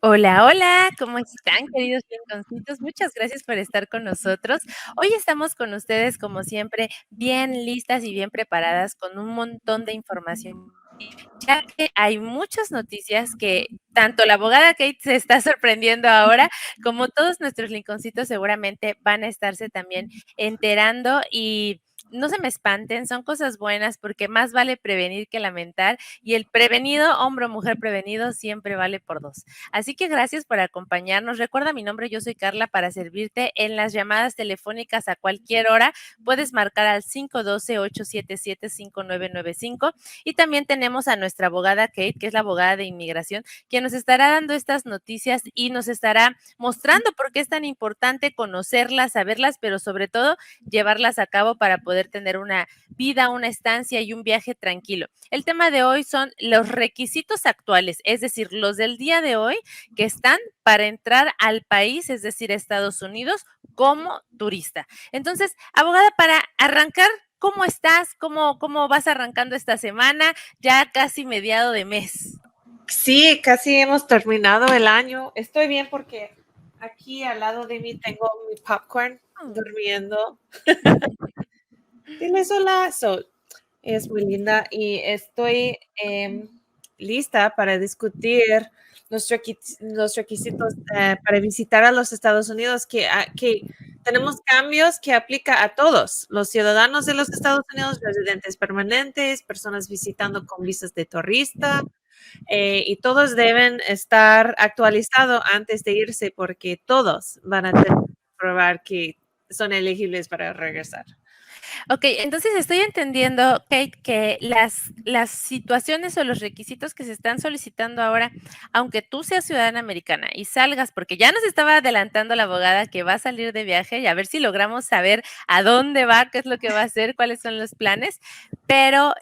Hola, hola, ¿cómo están, queridos rinconcitos? Muchas gracias por estar con nosotros. Hoy estamos con ustedes, como siempre, bien listas y bien preparadas con un montón de información, ya que hay muchas noticias que tanto la abogada Kate se está sorprendiendo ahora, como todos nuestros rinconcitos seguramente van a estarse también enterando y no se me espanten, son cosas buenas porque más vale prevenir que lamentar y el prevenido, hombre o mujer prevenido, siempre vale por dos. Así que gracias por acompañarnos. Recuerda mi nombre, yo soy Carla para servirte en las llamadas telefónicas a cualquier hora. Puedes marcar al 512-877-5995 y también tenemos a nuestra abogada Kate, que es la abogada de inmigración, quien nos estará dando estas noticias y nos estará mostrando por qué es tan importante conocerlas, saberlas, pero sobre todo llevarlas a cabo para poder tener una vida, una estancia y un viaje tranquilo. El tema de hoy son los requisitos actuales, es decir, los del día de hoy que están para entrar al país, es decir, Estados Unidos, como turista. Entonces, abogada, para arrancar, ¿cómo estás? ¿Cómo vas arrancando esta semana? Ya casi mediado de mes. Sí, casi hemos terminado el año. Estoy bien porque aquí al lado de mí tengo mi popcorn durmiendo. Dile hola. Es muy linda y estoy lista para discutir los requisitos para visitar a los Estados Unidos, que tenemos cambios que aplica a todos, los ciudadanos de los Estados Unidos, residentes permanentes, personas visitando con visas de turista, y todos deben estar actualizados antes de irse porque todos van a tener que probar que son elegibles para regresar. Ok, entonces estoy entendiendo, Kate, que las situaciones o los requisitos que se están solicitando ahora, aunque tú seas ciudadana americana y salgas, porque ya nos estaba adelantando la abogada que va a salir de viaje y a ver si logramos saber a dónde va, qué es lo que va a hacer, cuáles son los planes, pero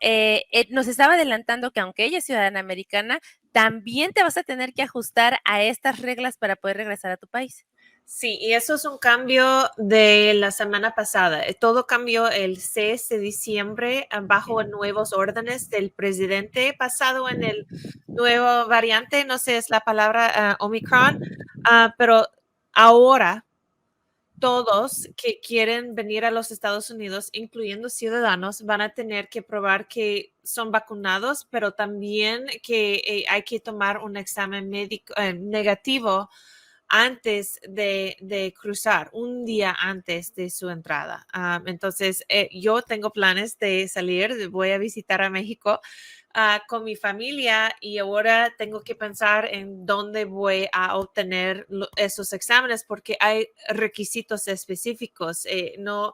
nos estaba adelantando que aunque ella es ciudadana americana, también te vas a tener que ajustar a estas reglas para poder regresar a tu país. Sí, y eso es un cambio de la semana pasada. Todo cambió el 6 de diciembre bajo nuevos órdenes del presidente basado en el nuevo variante, no sé, es la palabra Omicron, pero ahora todos que quieren venir a los Estados Unidos, incluyendo ciudadanos, van a tener que probar que son vacunados, pero también que hay que tomar un examen médico negativo antes de cruzar, un día antes de su entrada. Entonces, yo tengo planes de salir, voy a visitar a México con mi familia y ahora tengo que pensar en dónde voy a obtener esos exámenes porque hay requisitos específicos. No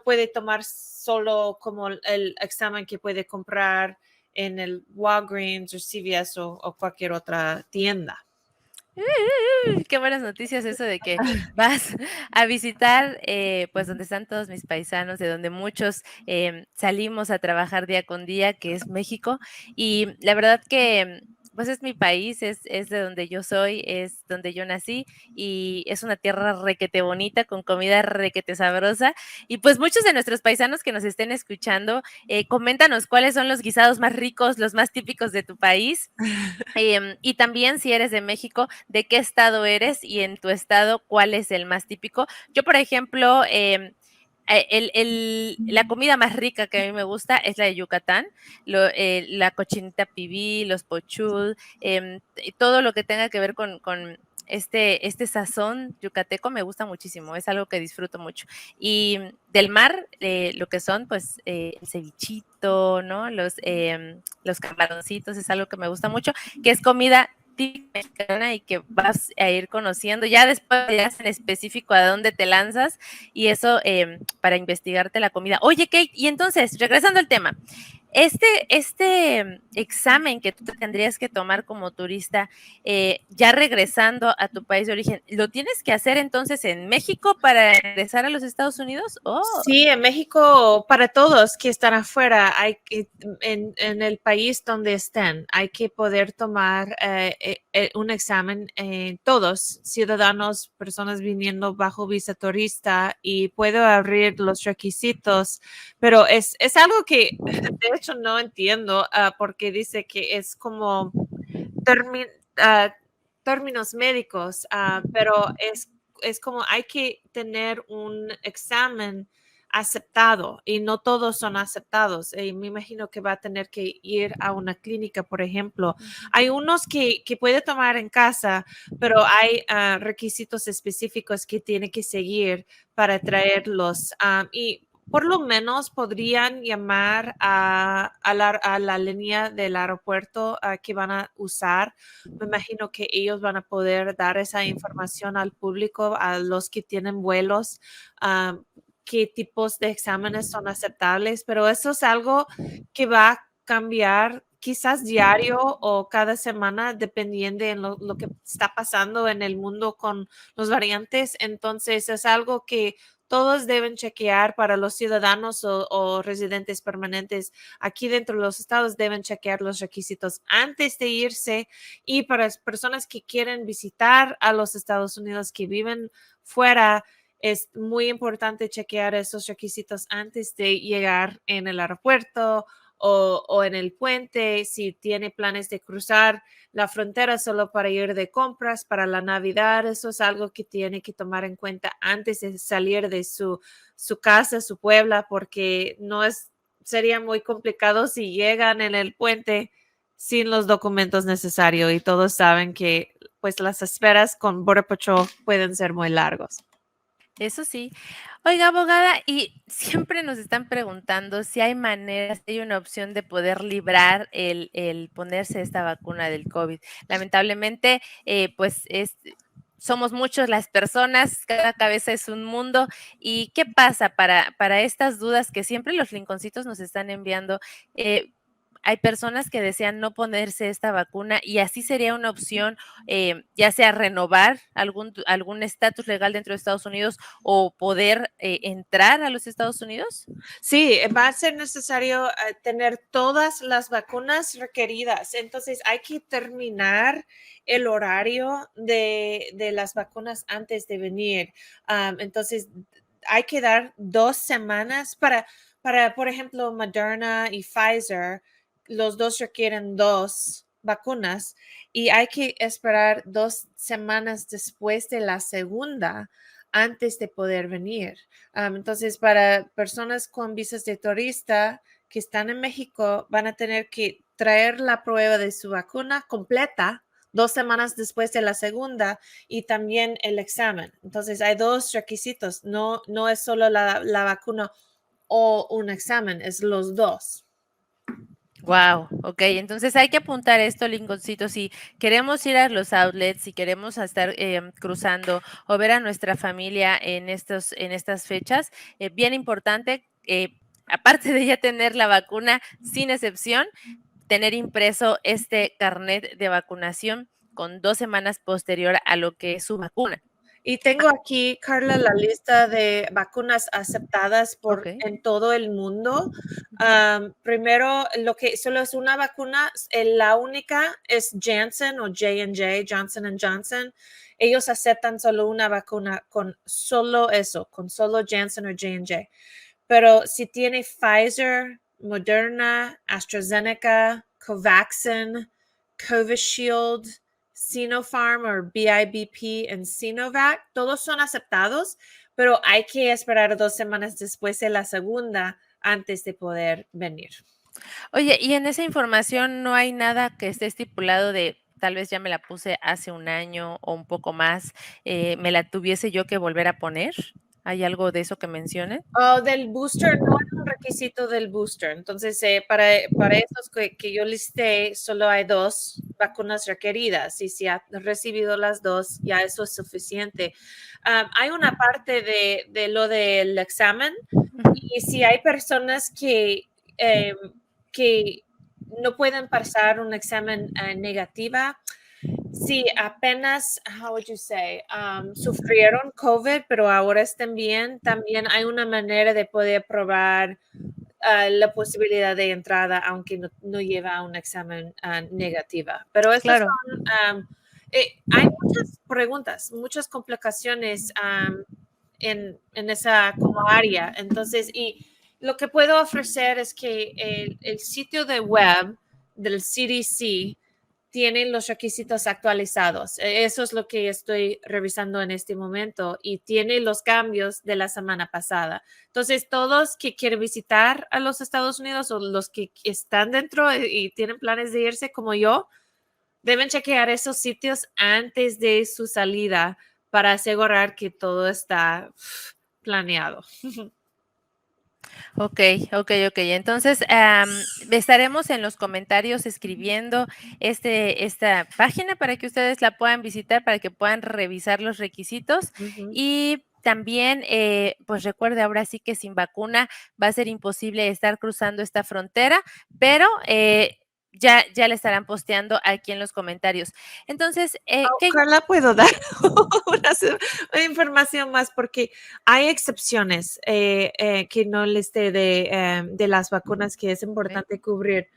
puede tomar solo como el examen que puede comprar en el Walgreens o CVS o cualquier otra tienda. Qué buenas noticias eso de que vas a visitar, pues, donde están todos mis paisanos, de donde muchos, salimos a trabajar día con día, que es México. Y la verdad que, pues, es mi país, es de donde yo soy, es donde yo nací, y es una tierra requete bonita, con comida requete sabrosa. Y, pues, muchos de nuestros paisanos que nos estén escuchando, coméntanos cuáles son los guisados más ricos, los más típicos de tu país. Y también si eres de México, ¿de qué estado eres? Y en tu estado, ¿cuál es el más típico? Yo, por ejemplo, la comida más rica que a mí me gusta es la de Yucatán, la cochinita pibil, los pochul, y todo lo que tenga que ver con este sazón yucateco me gusta muchísimo, es algo que disfruto mucho. Y del mar, lo que son, pues, el cevichito, ¿no? Los camaroncitos es algo que me gusta mucho, que es comida típica mexicana y que vas a ir conociendo. Ya después dirás en específico a dónde te lanzas y eso para investigarte la comida. Oye, Kate, y entonces, regresando al tema, este examen que tú tendrías que tomar como turista, ya regresando a tu país de origen, ¿lo tienes que hacer entonces en México para regresar a los Estados Unidos? Oh. Sí, en México, para todos que están afuera, en el país donde estén, hay que poder tomar un examen, todos, ciudadanos, personas viniendo bajo visa turista, y puedo abrir los requisitos, pero es algo que de hecho no entiendo, porque dice que es como terminar términos médicos, pero es como hay que tener un examen aceptado y no todos son aceptados. Me imagino que va a tener que ir a una clínica, por ejemplo. Hay unos que puede tomar en casa, pero hay requisitos específicos que tiene que seguir para traerlos. Y por lo menos podrían llamar a la línea del aeropuerto que van a usar. Me imagino que ellos van a poder dar esa información al público, a los que tienen vuelos, qué tipos de exámenes son aceptables, pero eso es algo que va a cambiar quizás diario o cada semana, dependiendo de lo que está pasando en el mundo con los variantes. Entonces, es algo que todos deben chequear para los ciudadanos o residentes permanentes aquí dentro de los estados deben chequear los requisitos antes de irse y para las personas que quieren visitar a los Estados Unidos que viven fuera es muy importante chequear esos requisitos antes de llegar en el aeropuerto o en el puente, si tiene planes de cruzar la frontera solo para ir de compras para la Navidad. Eso es algo que tiene que tomar en cuenta antes de salir de su casa, su pueblo, porque sería muy complicado si llegan en el puente sin los documentos necesarios y todos saben que pues las esperas con Border Patrol pueden ser muy largos. Eso sí. Oiga, abogada, y siempre nos están preguntando si hay maneras, si hay una opción de poder librar el ponerse esta vacuna del COVID. Lamentablemente, pues somos muchos las personas, cada cabeza es un mundo. ¿Y qué pasa para estas dudas que siempre los rinconcitos nos están enviando? Hay personas que desean no ponerse esta vacuna y así sería una opción, ya sea renovar algún estatus legal dentro de Estados Unidos o poder entrar a los Estados Unidos. Sí, va a ser necesario tener todas las vacunas requeridas. Entonces, hay que terminar el horario de las vacunas antes de venir. Entonces, hay que dar 2 semanas por ejemplo, Moderna y Pfizer, los dos requieren 2 vacunas y hay que esperar 2 semanas después de la segunda antes de poder venir. Entonces, para personas con visas de turista que están en México, van a tener que traer la prueba de su vacuna completa 2 semanas después de la segunda y también el examen. Entonces, hay 2 requisitos. No es solo la vacuna o un examen, es los dos. Wow, ok, entonces hay que apuntar esto, lingoncito, si queremos ir a los outlets, si queremos estar cruzando o ver a nuestra familia en estas fechas, bien importante, aparte de ya tener la vacuna sin excepción, tener impreso este carnet de vacunación con 2 semanas posterior a lo que es su vacuna. Y tengo aquí, Carla, la lista de vacunas aceptadas Ok. en todo el mundo. Primero, lo que solo es una vacuna, la única es Janssen o J&J, Johnson Johnson. Ellos aceptan solo una vacuna con solo eso, con solo Janssen o J&J. Pero si tiene Pfizer, Moderna, AstraZeneca, Covaxin, Covishield, Sinopharm o BIBP en Sinovac, todos son aceptados, pero hay que esperar 2 semanas después de la segunda antes de poder venir. Oye, y en esa información no hay nada que esté estipulado de tal vez ya me la puse hace un año o un poco más, me la tuviese yo que volver a poner. ¿Hay algo de eso que mencione? Del booster, no es un requisito del booster. Entonces, para esos que yo listé, solo hay 2 vacunas requeridas. Y si ha recibido las 2, ya eso es suficiente. Hay una parte de lo del examen. Y si hay personas que no pueden pasar un examen negativa, sí, apenas, how would you say, sufrieron COVID, pero ahora están bien. También hay una manera de poder probar la posibilidad de entrada, aunque no lleva un examen negativa. Pero estas Claro. son, hay muchas preguntas, muchas complicaciones en esa como área. Entonces, y lo que puedo ofrecer es que el sitio de web del CDC tienen los requisitos actualizados. Eso es lo que estoy revisando en este momento y tiene los cambios de la semana pasada. Entonces, todos que quieren visitar a los Estados Unidos o los que están dentro y tienen planes de irse como yo, deben chequear esos sitios antes de su salida para asegurar que todo está planeado. Ok, ok, ok. Entonces, estaremos en los comentarios escribiendo esta página para que ustedes la puedan visitar, para que puedan revisar los requisitos. Ujú. Y también, pues recuerde, ahora sí que sin vacuna va a ser imposible estar cruzando esta frontera, pero ya le estarán posteando aquí en los comentarios. Entonces, ¿qué? Carla, puedo dar una información más porque hay excepciones que no les dé de las vacunas que es importante cubrir.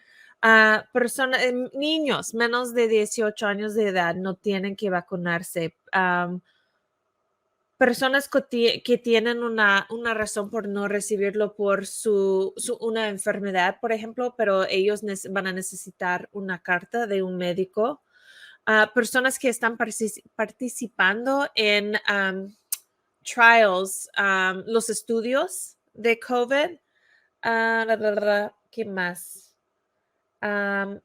Niños menos de 18 años de edad no tienen que vacunarse. Personas que tienen una razón por no recibirlo por una enfermedad, por ejemplo, pero ellos van a necesitar una carta de un médico. Personas que están participando en trials, los estudios de COVID. ¿Qué más?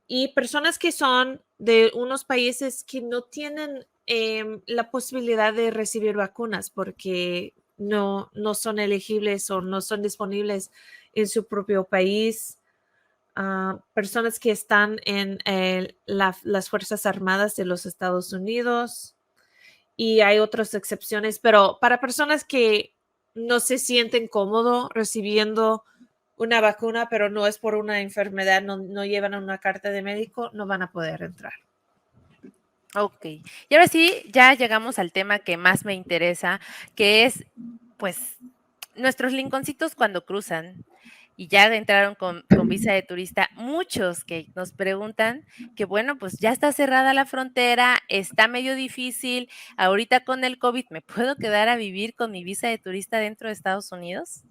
Y personas que son de unos países que no tienen la posibilidad de recibir vacunas porque no son elegibles o no son disponibles en su propio país. Personas que están en las Fuerzas Armadas de los Estados Unidos y hay otras excepciones, pero para personas que no se sienten cómodos recibiendo una vacuna, pero no es por una enfermedad, no llevan una carta de médico, no van a poder entrar. Ok. Y ahora sí, ya llegamos al tema que más me interesa, que es, pues, nuestros linconcitos cuando cruzan y ya entraron con visa de turista, muchos que nos preguntan que, bueno, pues ya está cerrada la frontera, está medio difícil, ahorita con el COVID, ¿me puedo quedar a vivir con mi visa de turista dentro de Estados Unidos?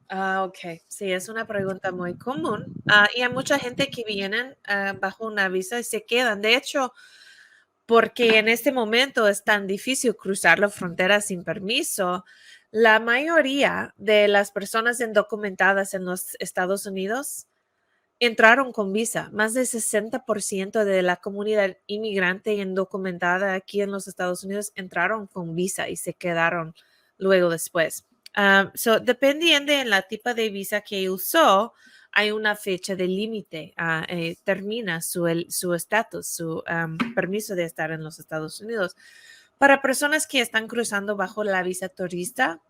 Ok. Sí, es una pregunta muy común. Y hay mucha gente que vienen bajo una visa y se quedan. De hecho, porque en este momento es tan difícil cruzar la frontera sin permiso, la mayoría de las personas indocumentadas en los Estados Unidos entraron con visa. Más del 60% de la comunidad inmigrante indocumentada aquí en los Estados Unidos entraron con visa y se quedaron luego después. Dependiendo de la tipo de visa que usó, hay una fecha de límite. Termina su estatus, su permiso de estar en los Estados Unidos. Para personas que están cruzando bajo la visa turista,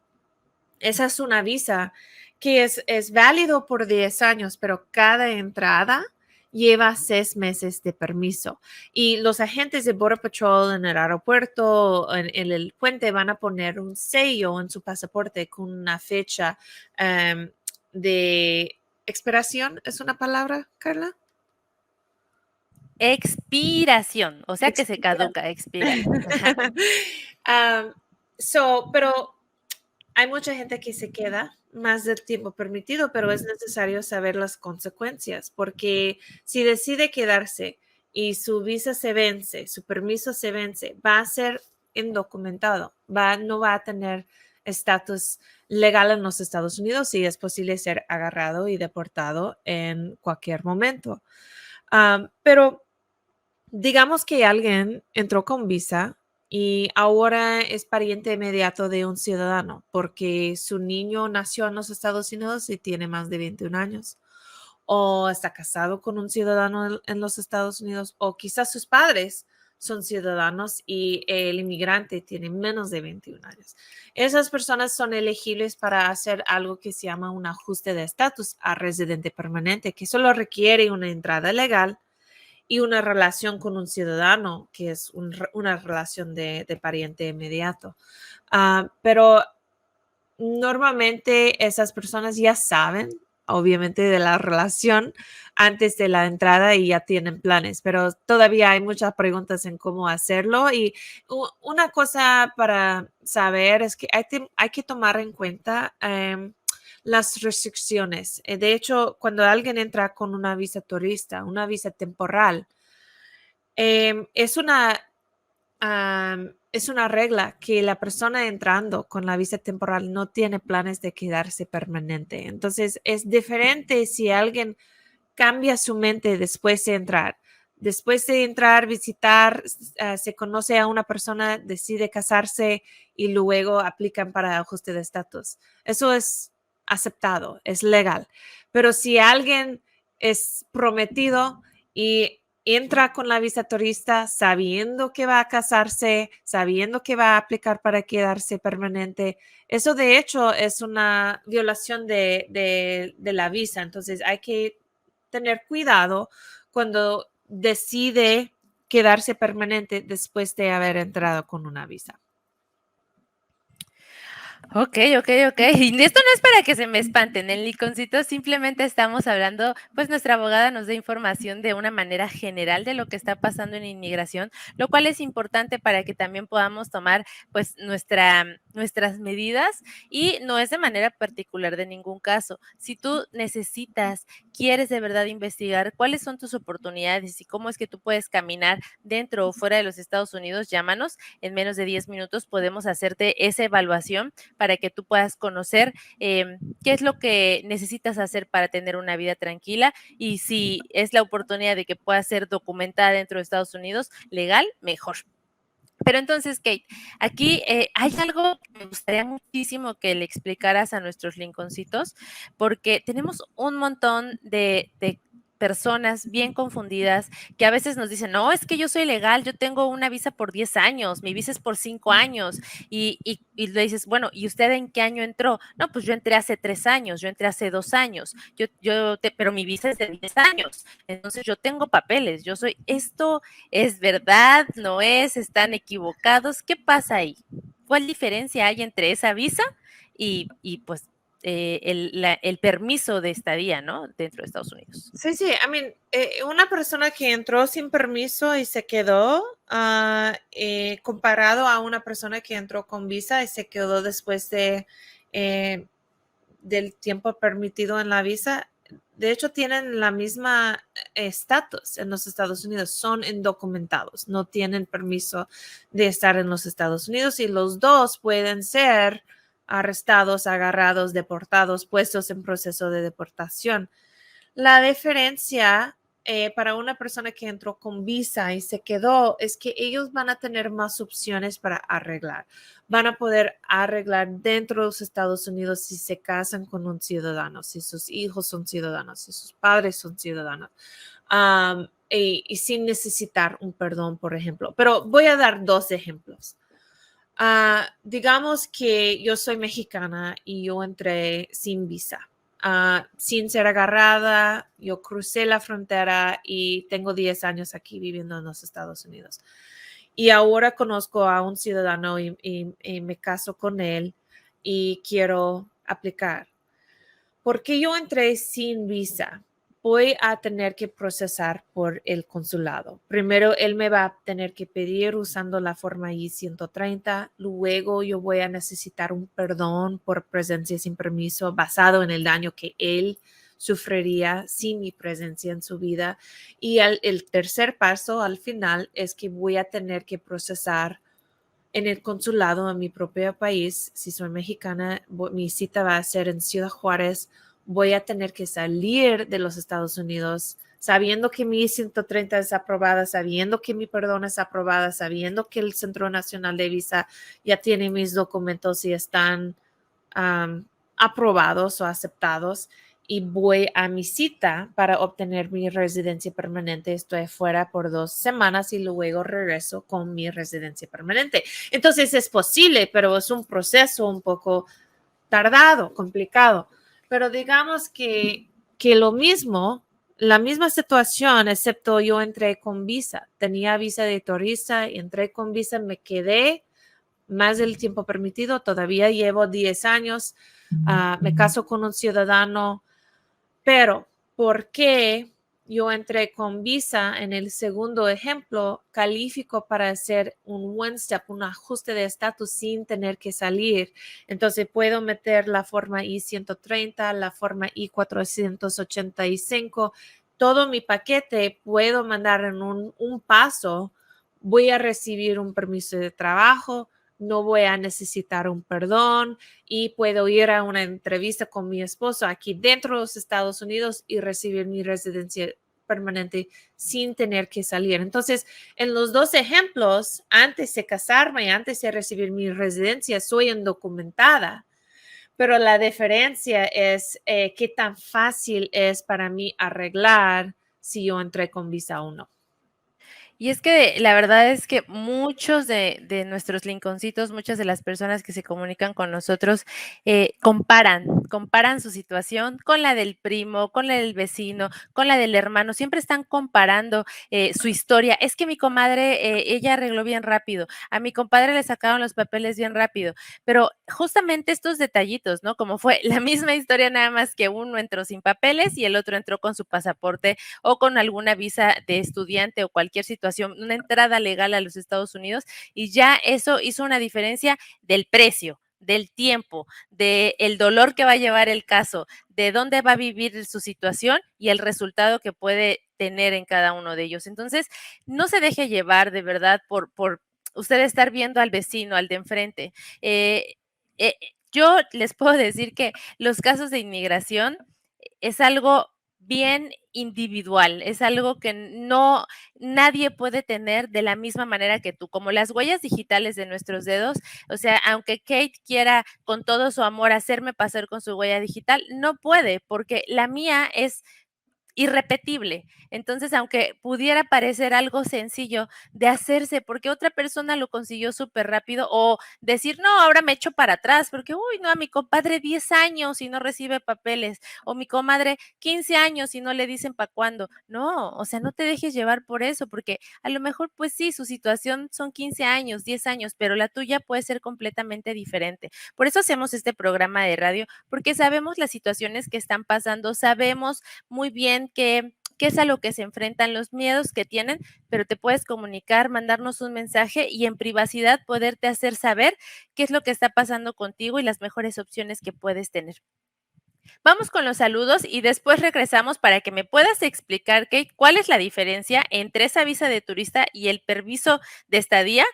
esa es una visa que es válido por 10 años, pero cada entrada lleva 6 meses de permiso. Y los agentes de Border Patrol en el aeropuerto, en el puente, van a poner un sello en su pasaporte con una fecha de expiración. ¿Es una palabra, Carla? Expiración, o sea que se Expira. caduca, expira. Ajá. Pero hay mucha gente que se queda más del tiempo permitido, pero es necesario saber las consecuencias, porque si decide quedarse y su visa se vence, su permiso se vence, va a ser indocumentado, no va a tener estatus legal en los Estados Unidos y es posible ser agarrado y deportado en cualquier momento. Pero digamos que alguien entró con visa y ahora es pariente inmediato de un ciudadano porque su niño nació en los Estados Unidos y tiene más de 21 años. O está casado con un ciudadano en los Estados Unidos, o quizás sus padres son ciudadanos y el inmigrante tiene menos de 21 años. Esas personas son elegibles para hacer algo que se llama un ajuste de estatus a residente permanente, que solo requiere una entrada legal y una relación con un ciudadano, que es una relación de pariente inmediato. Pero normalmente esas personas ya saben, obviamente, de la relación antes de la entrada y ya tienen planes, pero todavía hay muchas preguntas en cómo hacerlo. Y una cosa para saber es que hay que tomar en cuenta las restricciones. De hecho, cuando alguien entra con una visa turista, una visa temporal, Es es una regla que la persona entrando con la visa temporal no tiene planes de quedarse permanente. Entonces, es diferente si alguien cambia su mente después de entrar. Después de entrar, visitar, se conoce a una persona, decide casarse y luego aplican para ajuste de estatus. Eso es aceptado, es legal. Pero si alguien es prometido y entra con la visa turista sabiendo que va a casarse, sabiendo que va a aplicar para quedarse permanente, eso de hecho es una violación de la visa. Entonces hay que tener cuidado cuando decide quedarse permanente después de haber entrado con una visa. Ok, ok, ok. Y esto no es para que se me espanten, en Liconcito simplemente estamos hablando, pues nuestra abogada nos da información de una manera general de lo que está pasando en inmigración, lo cual es importante para que también podamos tomar pues nuestras medidas y no es de manera particular de ningún caso. Si tú necesitas, quieres de verdad investigar cuáles son tus oportunidades y cómo es que tú puedes caminar dentro o fuera de los Estados Unidos, llámanos. En menos de 10 minutos podemos hacerte esa evaluación para que tú puedas conocer qué es lo que necesitas hacer para tener una vida tranquila y si es la oportunidad de que puedas ser documentada dentro de Estados Unidos, legal, mejor. Pero entonces, Kate, aquí hay algo que me gustaría muchísimo que le explicaras a nuestros Lincolncitos, porque tenemos un montón de personas bien confundidas que a veces nos dicen, no, es que yo soy legal, yo tengo una visa por 10 años, mi visa es por 5 años, y le dices, bueno, ¿y usted en qué año entró? No, pues yo entré hace 3 años, yo entré hace 2 años, pero mi visa es de 10 años, entonces yo tengo papeles, yo soy, esto ¿es verdad? ¿No es? ¿Están equivocados? ¿Qué pasa ahí? ¿Cuál diferencia hay entre esa visa y pues el permiso de estadía, ¿no? Dentro de Estados Unidos. Sí, sí, una persona que entró sin permiso y se quedó, comparado a una persona que entró con visa y se quedó después del tiempo permitido en la visa, de hecho tienen la misma estatus en los Estados Unidos, son indocumentados, no tienen permiso de estar en los Estados Unidos y los dos pueden ser arrestados, agarrados, deportados, puestos en proceso de deportación. La diferencia para una persona que entró con visa y se quedó es que ellos van a tener más opciones para arreglar. Van a poder arreglar dentro de los Estados Unidos si se casan con un ciudadano, si sus hijos son ciudadanos, si sus padres son ciudadanos. Y sin necesitar un perdón, por ejemplo. Pero voy a dar dos ejemplos. Digamos que yo soy mexicana y yo entré sin visa. Sin ser agarrada, yo crucé la frontera y tengo 10 años aquí viviendo en los Estados Unidos. Y ahora conozco a un ciudadano y me caso con él y quiero aplicar. ¿Por qué yo entré sin visa? Voy a tener que procesar por el consulado. Primero, él me va a tener que pedir usando la forma I-130. Luego, yo voy a necesitar un perdón por presencia sin permiso basado en el daño que él sufriría sin mi presencia en su vida. Y el tercer paso al final es que voy a tener que procesar en el consulado en mi propio país. Si soy mexicana, mi cita va a ser en Ciudad Juárez. Voy a tener que salir de los Estados Unidos sabiendo que mi 130 es aprobada, sabiendo que mi perdón es aprobada, sabiendo que el Centro Nacional de Visa ya tiene mis documentos y están aprobados o aceptados y voy a mi cita para obtener mi residencia permanente. Estoy fuera por 2 semanas y luego regreso con mi residencia permanente. Entonces es posible, pero es un proceso un poco tardado, complicado. Pero digamos que lo mismo, la misma situación, excepto yo entré con visa. Tenía visa de turista, entré con visa, me quedé más del tiempo permitido, todavía llevo 10 años, me caso con un ciudadano, pero ¿por qué yo entré con visa en el segundo ejemplo? Califico para hacer un one step, un ajuste de estatus sin tener que salir. Entonces puedo meter la forma I-130, la forma I-485 todo mi paquete puedo mandar en un paso, voy a recibir un permiso de trabajo, no voy a necesitar un perdón y puedo ir a una entrevista con mi esposo aquí dentro de los Estados Unidos y recibir mi residencia permanente sin tener que salir. Entonces, en los dos ejemplos, antes de casarme, antes de recibir mi residencia, soy indocumentada, pero la diferencia es qué tan fácil es para mí arreglar si yo entré con visa o no. Y es que la verdad es que muchos de nuestros Lincolncitos, muchas de las personas que se comunican con nosotros, comparan su situación con la del primo, con la del vecino, con la del hermano, siempre están comparando su historia. Es que mi comadre, ella arregló bien rápido, a mi compadre le sacaron los papeles bien rápido, pero justamente estos detallitos, ¿no? Como fue la misma historia, nada más que uno entró sin papeles y el otro entró con su pasaporte o con alguna visa de estudiante o cualquier situación, una entrada legal a los Estados Unidos, y ya eso hizo una diferencia del precio, del tiempo, del dolor que va a llevar el caso, de dónde va a vivir su situación y el resultado que puede tener en cada uno de ellos. Entonces, no se deje llevar de verdad por usted estar viendo al vecino, al de enfrente. Yo les puedo decir que los casos de inmigración es algo bien individual, es algo que no nadie puede tener de la misma manera que tú, como las huellas digitales de nuestros dedos. O sea, aunque Kate quiera con todo su amor hacerme pasar con su huella digital, no puede, porque la mía es irrepetible. Entonces, aunque pudiera parecer algo sencillo de hacerse, porque otra persona lo consiguió súper rápido, o decir, no, ahora me echo para atrás, porque, uy, no, a mi compadre 10 años y no recibe papeles, o mi comadre 15 años y no le dicen para cuándo. No, o sea, no te dejes llevar por eso, porque a lo mejor, pues sí, su situación son 15 años, 10 años, pero la tuya puede ser completamente diferente. Por eso hacemos este programa de radio, porque sabemos las situaciones que están pasando, sabemos muy bien qué es a lo que se enfrentan, los miedos que tienen, pero te puedes comunicar, mandarnos un mensaje y en privacidad poderte hacer saber qué es lo que está pasando contigo y las mejores opciones que puedes tener. Vamos con los saludos y después regresamos para que me puedas explicar, Kate, cuál es la diferencia entre esa visa de turista y el permiso de estadía.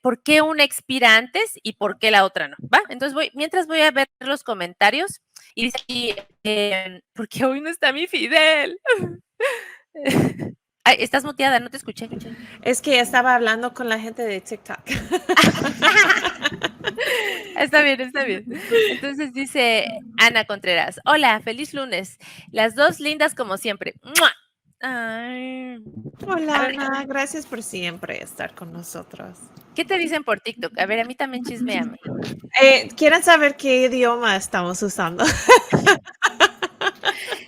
¿Por qué una expira antes y por qué la otra no? ¿Va? Entonces mientras voy a ver los comentarios y dice aquí, porque hoy no está mi Fidel. Ay, estás muteada, no te escuché. Es que estaba hablando con la gente de TikTok. Está bien, está bien. Entonces dice Ana Contreras, hola, feliz lunes. Las dos lindas como siempre. ¡Mua! Ay. A Hola, ver, Ana, gracias por siempre estar con nosotros. ¿qué te dicen por TikTok? A ver, a mí también chisméame. ¿Quieren saber qué idioma estamos usando?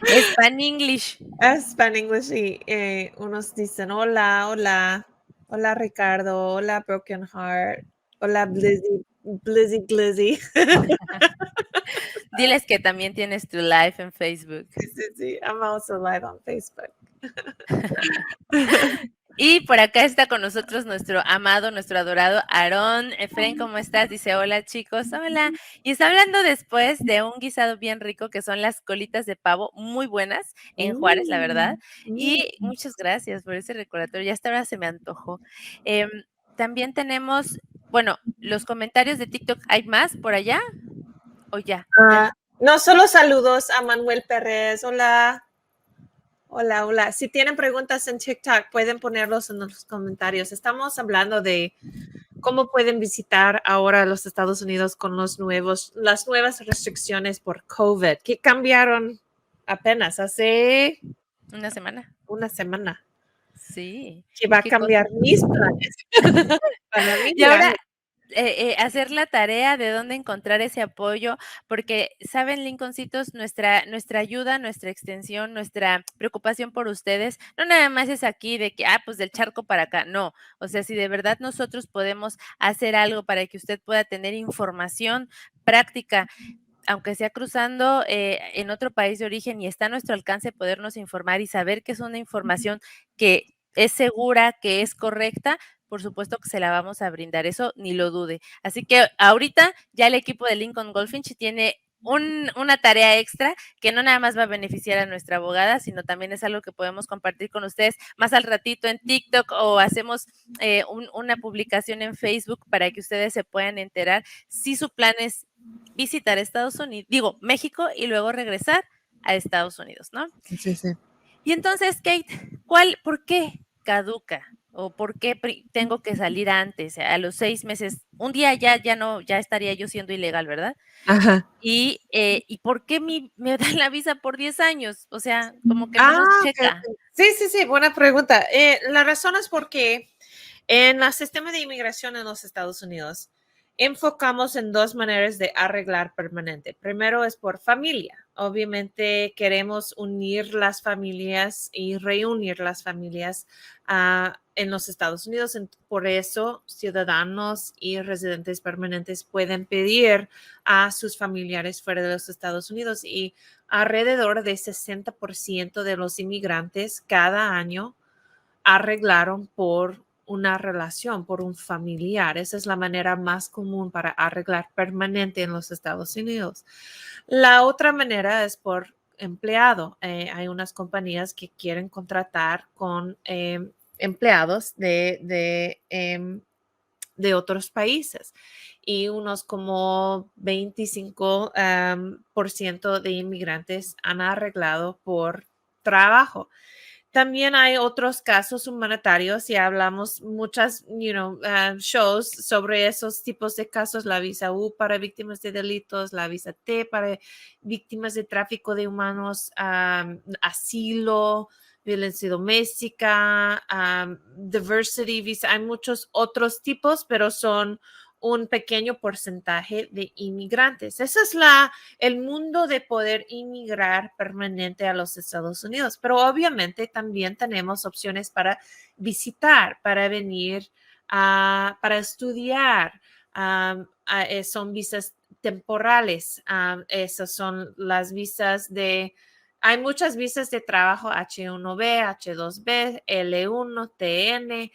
Span English. Span English y unos dicen hola, hola, hola Ricardo, hola Broken Heart, hola Blizzy, Blizzy Glizzy. Diles que también tienes tu live en Facebook. Sí, sí, sí, I'm also live on Facebook. Y por acá está con nosotros nuestro amado, nuestro adorado Aarón. Efren, ¿cómo estás? Dice, hola chicos, hola. Y está hablando después de un guisado bien rico que son las colitas de pavo, muy buenas en Juárez, la verdad. Mm. Y muchas gracias por ese recordatorio, ya hasta ahora se me antojó. Em, también tenemos, bueno, los comentarios de TikTok, ¿hay más por allá? ¿O ya? No, solo saludos a Manuel Pérez. Hola. Hola, hola. Si tienen preguntas en TikTok, pueden ponerlos en los comentarios. Estamos hablando de cómo pueden visitar ahora los Estados Unidos con las nuevas restricciones por COVID, que cambiaron apenas hace ¿Una semana? una semana, Sí, que va a qué cosa. cambiar mis planes para mi Y ahora viaje. hacer la tarea de dónde encontrar ese apoyo, porque, ¿saben, Lincolncitos? Nuestra ayuda, nuestra extensión, nuestra preocupación por ustedes, no nada más es aquí de que, pues del charco para acá, no. O sea, si de verdad nosotros podemos hacer algo para que usted pueda tener información práctica, aunque sea cruzando en otro país de origen y está a nuestro alcance podernos informar y saber que es una información que es segura, que es correcta, por supuesto que se la vamos a brindar, eso ni lo dude. Así que ahorita ya el equipo de Lincoln Goldfinch tiene una tarea extra que no nada más va a beneficiar a nuestra abogada, sino también es algo que podemos compartir con ustedes más al ratito en TikTok o hacemos una publicación en Facebook para que ustedes se puedan enterar si su plan es visitar Estados Unidos, digo, México y luego regresar a Estados Unidos, ¿no? Sí, sí. Y entonces, Kate, por qué caduca? ¿O por qué tengo que salir antes, a los 6 meses? Un día ya no, ya estaría yo siendo ilegal, ¿verdad? Ajá. ¿Y por qué me dan la visa por 10 años? O sea, como que no Ah, nos okey, checa. okey. Sí, sí, sí, buena pregunta. La razón es porque en el sistema de inmigración en los Estados Unidos enfocamos en dos maneras de arreglar permanente. Primero es por familia. Obviamente queremos unir las familias y reunir las familias en los Estados Unidos. Por eso ciudadanos y residentes permanentes pueden pedir a sus familiares fuera de los Estados Unidos y alrededor de 60% de los inmigrantes cada año arreglaron por una relación, por un familiar. Esa es la manera más común para arreglar permanente en los Estados Unidos. La otra manera es por empleado. Hay unas compañías que quieren contratar con empleados de otros países y unos como 25 por ciento de inmigrantes han arreglado por trabajo. También hay otros casos humanitarios y hablamos muchas, shows sobre esos tipos de casos, la visa U para víctimas de delitos, la visa T para víctimas de tráfico de humanos, asilo, violencia doméstica, diversity visa. Hay muchos otros tipos, pero son un pequeño porcentaje de inmigrantes. Ese es el mundo de poder inmigrar permanente a los Estados Unidos. Pero obviamente también tenemos opciones para visitar, para venir, para estudiar. Son visas temporales. Esas son las visas hay muchas visas de trabajo H1B, H2B, L1, TN,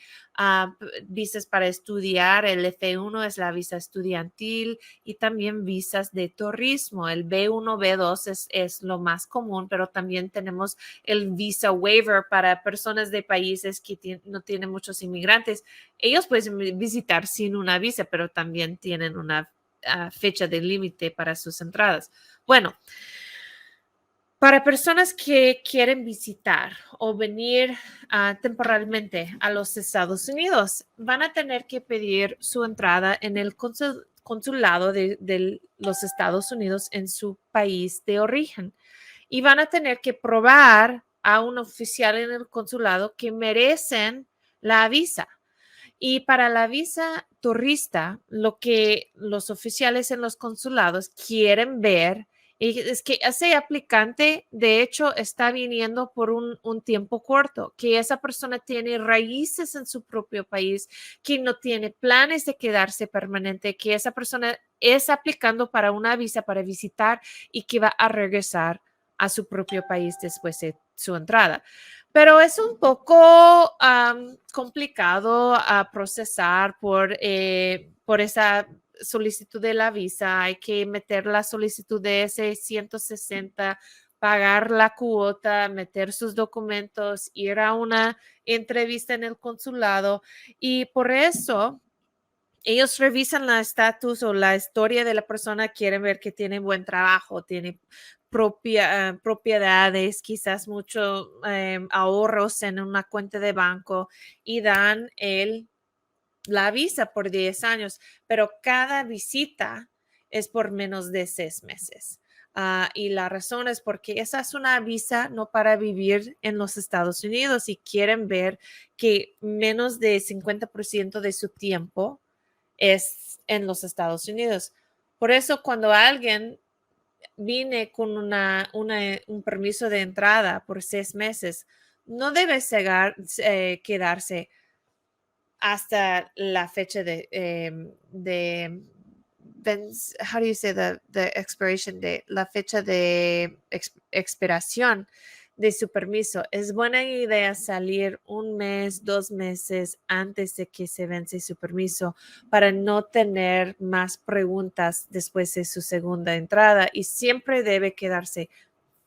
visas para estudiar. El F1 es la visa estudiantil y también visas de turismo. El B1, B2 es lo más común, pero también tenemos el visa waiver para personas de países que no tienen muchos inmigrantes. Ellos pueden visitar sin una visa, pero también tienen una fecha de límite para sus entradas. Bueno, para personas que quieren visitar o venir temporalmente a los Estados Unidos, van a tener que pedir su entrada en el consulado de los Estados Unidos en su país de origen y van a tener que probar a un oficial en el consulado que merecen la visa. Y para la visa turista, lo que los oficiales en los consulados quieren ver es que ese aplicante, de hecho, está viniendo por un tiempo corto, que esa persona tiene raíces en su propio país, que no tiene planes de quedarse permanente, que esa persona es aplicando para una visa para visitar y que va a regresar a su propio país después de su entrada. Pero es un poco complicado a procesar por esa solicitud de la visa. Hay que meter la solicitud de ese 160, pagar la cuota, meter sus documentos, ir a una entrevista en el consulado y por eso ellos revisan la estatus o la historia de la persona, quieren ver que tiene buen trabajo, tiene propiedades, quizás mucho ahorros en una cuenta de banco y dan la visa por 10 años, pero cada visita es por menos de 6 meses. Y la razón es porque esa es una visa no para vivir en los Estados Unidos y quieren ver que menos de 50% de su tiempo es en los Estados Unidos. Por eso cuando alguien viene con un permiso de entrada por 6 meses, no debe quedarse hasta la fecha how do you say the expiration date? La fecha de expiración de su permiso. Es buena idea salir 1 mes, 2 meses antes de que se vence su permiso para no tener más preguntas después de su segunda entrada y siempre debe quedarse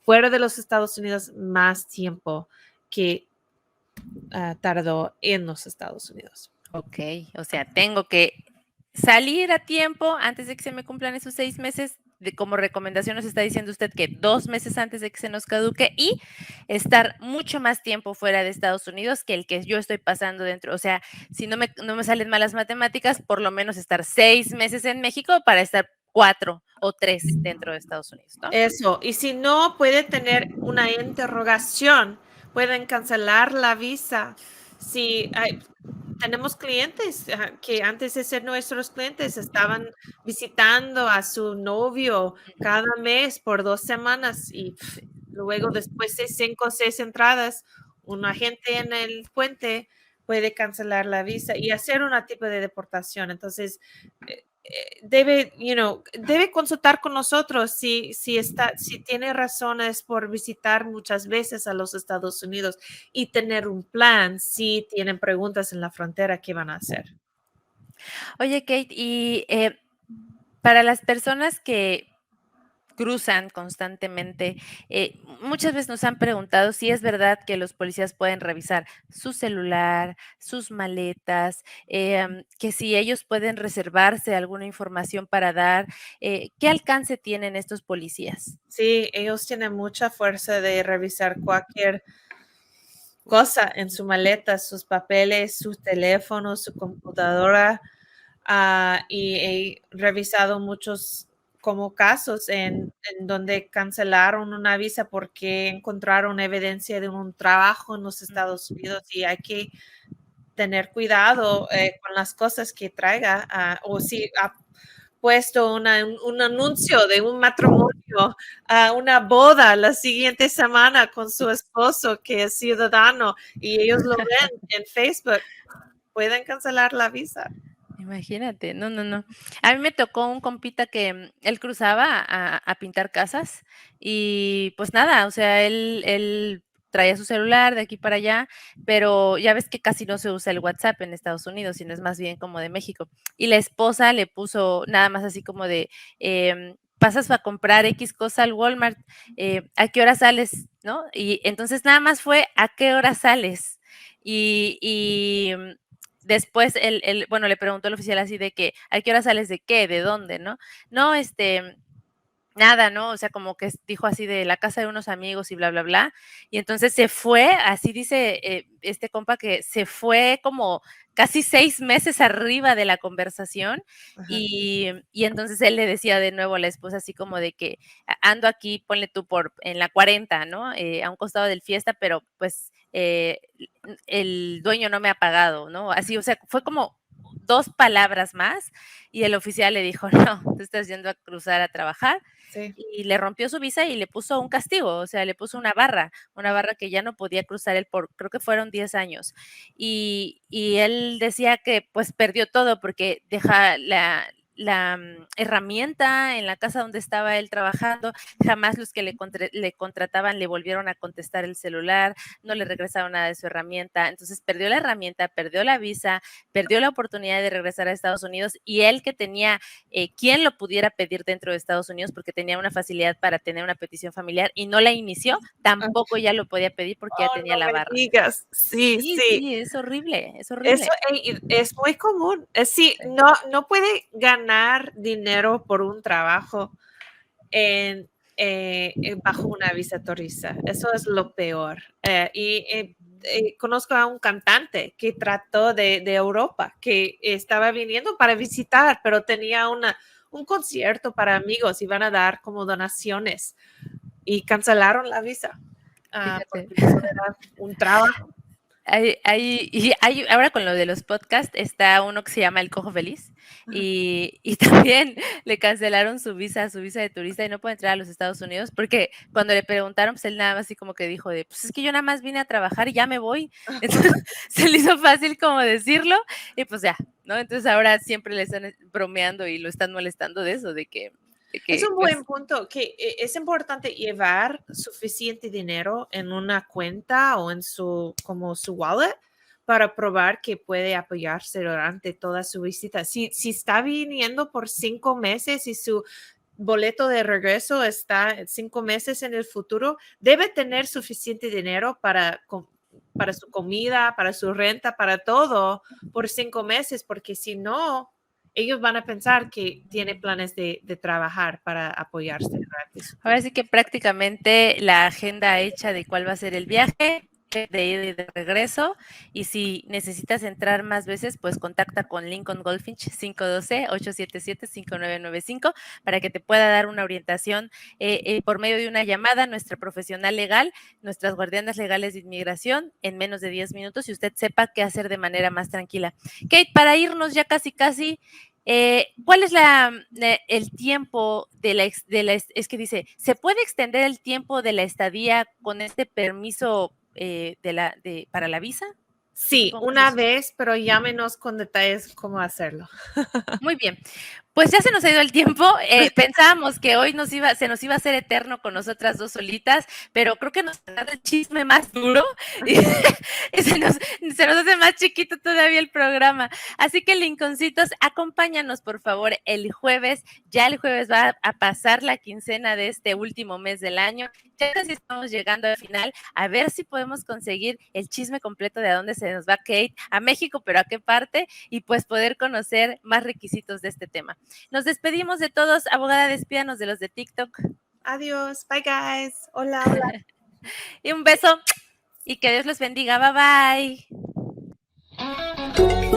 fuera de los Estados Unidos más tiempo que tardó en los Estados Unidos. Ok, o sea, tengo que salir a tiempo antes de que se me cumplan esos 6 meses. Como recomendación nos está diciendo usted que 2 meses antes de que se nos caduque y estar mucho más tiempo fuera de Estados Unidos que el que yo estoy pasando dentro. O sea, si no me salen malas matemáticas, por lo menos estar 6 meses en México para estar 4 o 3 dentro de Estados Unidos, ¿no? Eso, y si no puede tener una interrogación, pueden cancelar la visa. Si tenemos clientes que antes de ser nuestros clientes estaban visitando a su novio cada mes por 2 semanas y luego después de 5 o 6 entradas, un agente en el puente puede cancelar la visa y hacer una tipo de deportación. Entonces, debe consultar con nosotros si tiene razones por visitar muchas veces a los Estados Unidos y tener un plan si tienen preguntas en la frontera, ¿qué van a hacer? Oye, Kate, y para las personas que cruzan constantemente, muchas veces nos han preguntado si es verdad que los policías pueden revisar su celular, sus maletas, que si ellos pueden reservarse alguna información para dar, ¿qué alcance tienen estos policías? Sí, ellos tienen mucha fuerza de revisar cualquier cosa en su maleta, sus papeles, su teléfono, su computadora. Y he revisado muchos como casos en donde cancelaron una visa porque encontraron evidencia de un trabajo en los Estados Unidos y hay que tener cuidado con las cosas que traiga o si ha puesto un anuncio de un matrimonio a una boda la siguiente semana con su esposo que es ciudadano y ellos lo ven en Facebook, pueden cancelar la visa. Imagínate, no, no, no. A mí me tocó un compita que él cruzaba a pintar casas y pues nada, o sea, él traía su celular de aquí para allá, pero ya ves que casi no se usa el WhatsApp en Estados Unidos, sino es más bien como de México. Y la esposa le puso nada más así como de, pasas a comprar X cosa al Walmart, ¿a qué hora sales? ¿No? Y entonces nada más fue, ¿a qué hora sales? Y después bueno, le preguntó el oficial así de que, ¿a qué hora sales de qué? ¿De dónde? ¿No? No, nada, ¿no? O sea, como que dijo así de la casa de unos amigos y bla, bla, bla. Y entonces se fue, así dice este compa que se fue como casi 6 meses arriba de la conversación Ajá. y entonces él le decía de nuevo a la esposa así como de que ando aquí, ponle tú en la 40, ¿no? A un costado del fiesta, pero pues el dueño no me ha pagado, ¿no? Así, o sea, fue como 2 palabras más y el oficial le dijo, no, tú estás yendo a cruzar a trabajar Sí. y le rompió su visa y le puso un castigo, o sea, le puso una barra que ya no podía cruzar él por, creo que fueron 10 años. Y él decía que pues perdió todo porque deja la herramienta en la casa donde estaba él trabajando, jamás los que le contrataban le volvieron a contestar el celular, no le regresaron nada de su herramienta, entonces perdió la herramienta, perdió la visa, perdió la oportunidad de regresar a Estados Unidos y él que tenía quien lo pudiera pedir dentro de Estados Unidos porque tenía una facilidad para tener una petición familiar y no la inició, Ah, tampoco ya lo podía pedir porque ya oh, tenía no la me barra. digas. Sí, Sí, sí. sí, es horrible, es Eso horrible. es muy común. Sí, Sí. no puede ganar dinero por un trabajo bajo una visa turista. Eso es lo peor. Conozco a un cantante que trató de Europa, que estaba viniendo para visitar, pero tenía un concierto para amigos, iban a dar como donaciones y cancelaron la visa Fíjate. porque eso era un trabajo. Ahora con lo de los podcasts está uno que se llama El Cojo Feliz y también le cancelaron su visa de turista y no puede entrar a los Estados Unidos porque cuando le preguntaron, pues él nada más así como que dijo de, pues es que yo nada más vine a trabajar y ya me voy. Entonces se le hizo fácil como decirlo y pues ya, ¿no? Entonces ahora siempre le están bromeando y lo están molestando de eso, de que Es que un pues buen punto, que es importante llevar suficiente dinero en una cuenta o en su, como su wallet para probar que puede apoyarse durante toda su visita. Si está viniendo por 5 meses y su boleto de regreso está 5 meses en el futuro, debe tener suficiente dinero para su comida, para su renta, para todo por 5 meses, porque si no, ellos van a pensar que tiene planes de trabajar para apoyarse durante su ahora tiempo. sí que prácticamente la agenda hecha de cuál va a ser el viaje, de ida y de regreso, y si necesitas entrar más veces, pues contacta con Lincoln Goldfinch 512-877-5995 para que te pueda dar una orientación por medio de una llamada, nuestra profesional legal, nuestras guardianas legales de inmigración, en menos de 10 minutos y usted sepa qué hacer de manera más tranquila. Kate, para irnos ya casi, ¿cuál es el tiempo es que dice, ¿se puede extender el tiempo de la estadía con este permiso para la visa? Sí, Supongo que una es vez, pero llámenos con detalles cómo hacerlo. muy bien. Pues ya se nos ha ido el tiempo. Pensábamos que hoy se nos iba a hacer eterno con nosotras dos solitas, pero creo que nos ha dado el chisme más duro y, y se nos hace más chiquito todavía el programa. Así que, Lincolncitos, acompáñanos, por favor, el jueves. Ya el jueves va a pasar la quincena de este último mes del año. Ya casi estamos llegando al final. A ver si podemos conseguir el chisme completo de a dónde se nos va Kate, a México, pero a qué parte, y pues poder conocer más requisitos de este tema. Nos despedimos de todos. Abogada, despídanos de los de TikTok. Adiós, bye guys. Hola, hola. Y un beso y que Dios los bendiga. Bye bye.